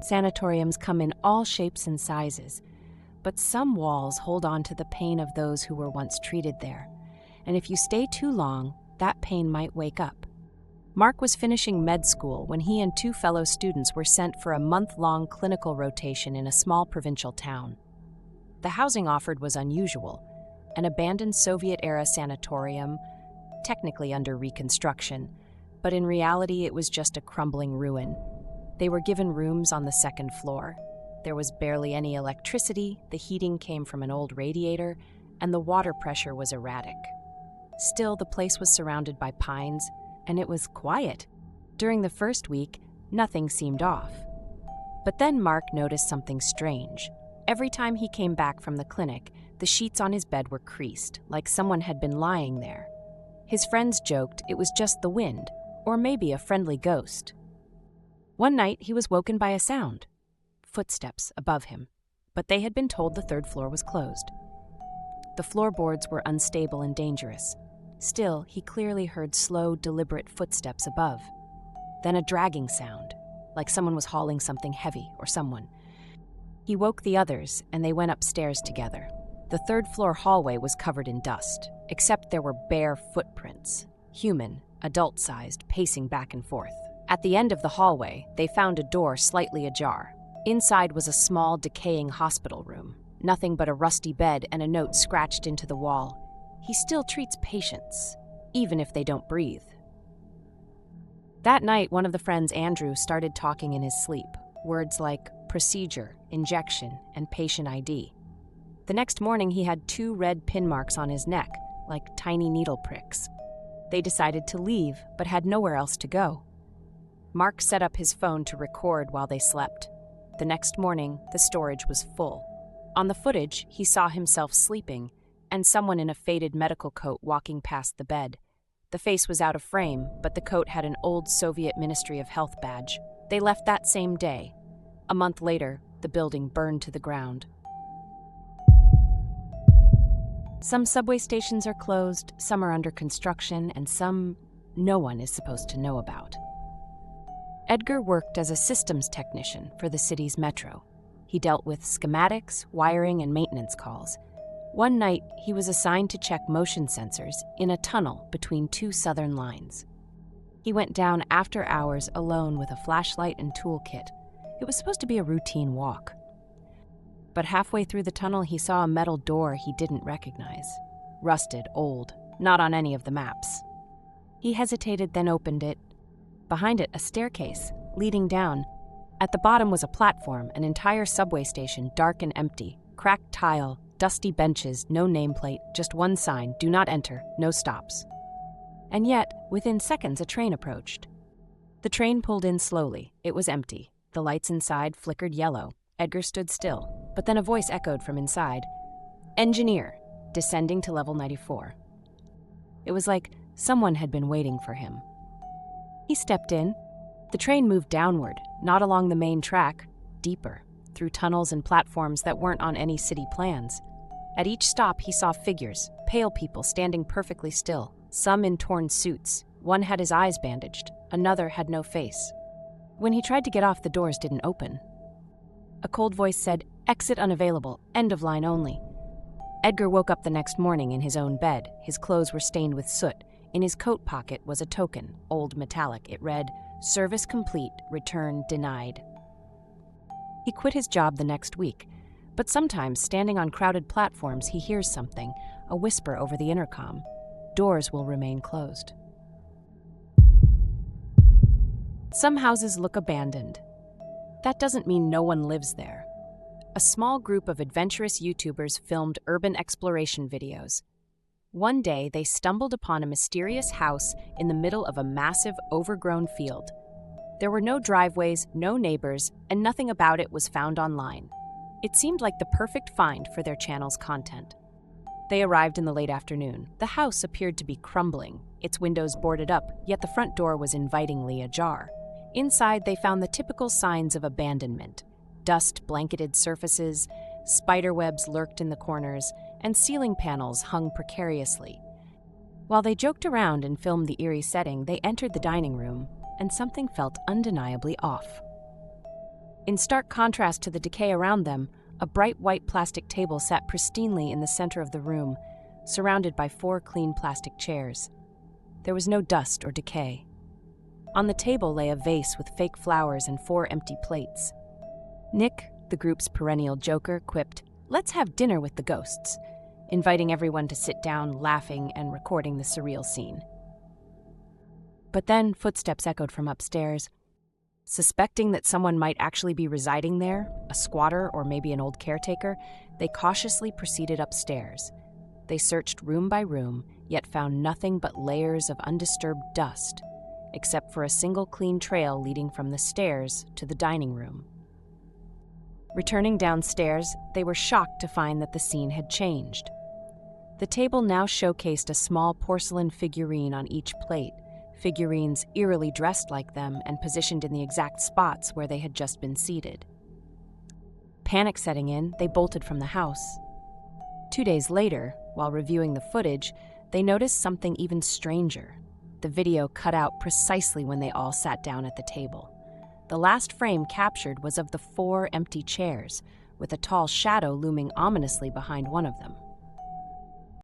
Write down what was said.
Sanatoriums come in all shapes and sizes, but some walls hold on to the pain of those who were once treated there. And if you stay too long, that pain might wake up. Mark was finishing med school when he and 2 fellow students were sent for a month-long clinical rotation in a small provincial town. The housing offered was unusual: an abandoned Soviet-era sanatorium, technically under reconstruction, but in reality it was just a crumbling ruin. They were given rooms on the 2nd floor. There was barely any electricity, the heating came from an old radiator, and the water pressure was erratic. Still, the place was surrounded by pines, and it was quiet. During the first week, nothing seemed off. But then Mark noticed something strange. Every time he came back from the clinic, the sheets on his bed were creased, like someone had been lying there. His friends joked it was just the wind, or maybe a friendly ghost. One night, he was woken by a sound. Footsteps above him, but they had been told the 3rd floor was closed. The floorboards were unstable and dangerous. Still, he clearly heard slow, deliberate footsteps above. Then a dragging sound, like someone was hauling something heavy or someone. He woke the others, and they went upstairs together. The 3rd floor hallway was covered in dust, except there were bare footprints, human, adult-sized, pacing back and forth. At the end of the hallway, they found a door slightly ajar. Inside was a small, decaying hospital room. Nothing but a rusty bed and a note scratched into the wall. He still treats patients, even if they don't breathe. That night, one of the friends, Andrew, started talking in his sleep, words like procedure, injection, and patient ID. The next morning, he had 2 red pin marks on his neck, like tiny needle pricks. They decided to leave, but had nowhere else to go. Mark set up his phone to record while they slept. The next morning, the storage was full. On the footage, he saw himself sleeping, and someone in a faded medical coat walking past the bed. The face was out of frame, but the coat had an old Soviet Ministry of Health badge. They left that same day. A month later, the building burned to the ground. Some subway stations are closed, some are under construction, and some no one is supposed to know about. Edgar worked as a systems technician for the city's metro. He dealt with schematics, wiring, and maintenance calls. One night, he was assigned to check motion sensors in a tunnel between 2 southern lines. He went down after hours alone with a flashlight and toolkit. It was supposed to be a routine walk. But halfway through the tunnel, he saw a metal door he didn't recognize. Rusted, old, not on any of the maps. He hesitated, then opened it. Behind it, a staircase, leading down. At the bottom was a platform, an entire subway station, dark and empty. Cracked tile, dusty benches, no nameplate, just one sign, do not enter, no stops. And yet, within seconds, a train approached. The train pulled in slowly. It was empty. The lights inside flickered yellow. Edgar stood still, but then a voice echoed from inside. Engineer, descending to level 94. It was like someone had been waiting for him. He stepped in. The train moved downward, not along the main track, deeper, through tunnels and platforms that weren't on any city plans. At each stop, he saw figures, pale people standing perfectly still, some in torn suits. One had his eyes bandaged, another had no face. When he tried to get off, the doors didn't open. A cold voice said, "Exit unavailable, end of line only." Edgar woke up the next morning in his own bed. His clothes were stained with soot. In his coat pocket was a token, old metallic. It read, "Service complete, return denied." He quit his job the next week, but sometimes, standing on crowded platforms, he hears something, a whisper over the intercom. Doors will remain closed. Some houses look abandoned. That doesn't mean no one lives there. A small group of adventurous YouTubers filmed urban exploration videos. One day, they stumbled upon a mysterious house in the middle of a massive, overgrown field. There were no driveways, no neighbors, and nothing about it was found online. It seemed like the perfect find for their channel's content. They arrived in the late afternoon. The house appeared to be crumbling, its windows boarded up, yet the front door was invitingly ajar. Inside, they found the typical signs of abandonment. Dust-blanketed surfaces, spider webs lurked in the corners, and ceiling panels hung precariously. While they joked around and filmed the eerie setting, they entered the dining room, and something felt undeniably off. In stark contrast to the decay around them, a bright white plastic table sat pristinely in the center of the room, surrounded by 4 clean plastic chairs. There was no dust or decay. On the table lay a vase with fake flowers and 4 empty plates. Nick, the group's perennial joker, quipped, "Let's have dinner with the ghosts," inviting everyone to sit down, laughing and recording the surreal scene. But then footsteps echoed from upstairs. Suspecting that someone might actually be residing there, a squatter or maybe an old caretaker, they cautiously proceeded upstairs. They searched room by room, yet found nothing but layers of undisturbed dust, except for a single clean trail leading from the stairs to the dining room. Returning downstairs, they were shocked to find that the scene had changed. The table now showcased a small porcelain figurine on each plate, figurines eerily dressed like them and positioned in the exact spots where they had just been seated. Panic setting in, they bolted from the house. 2 days later, while reviewing the footage, they noticed something even stranger. The video cut out precisely when they all sat down at the table. The last frame captured was of the 4 empty chairs, with a tall shadow looming ominously behind one of them.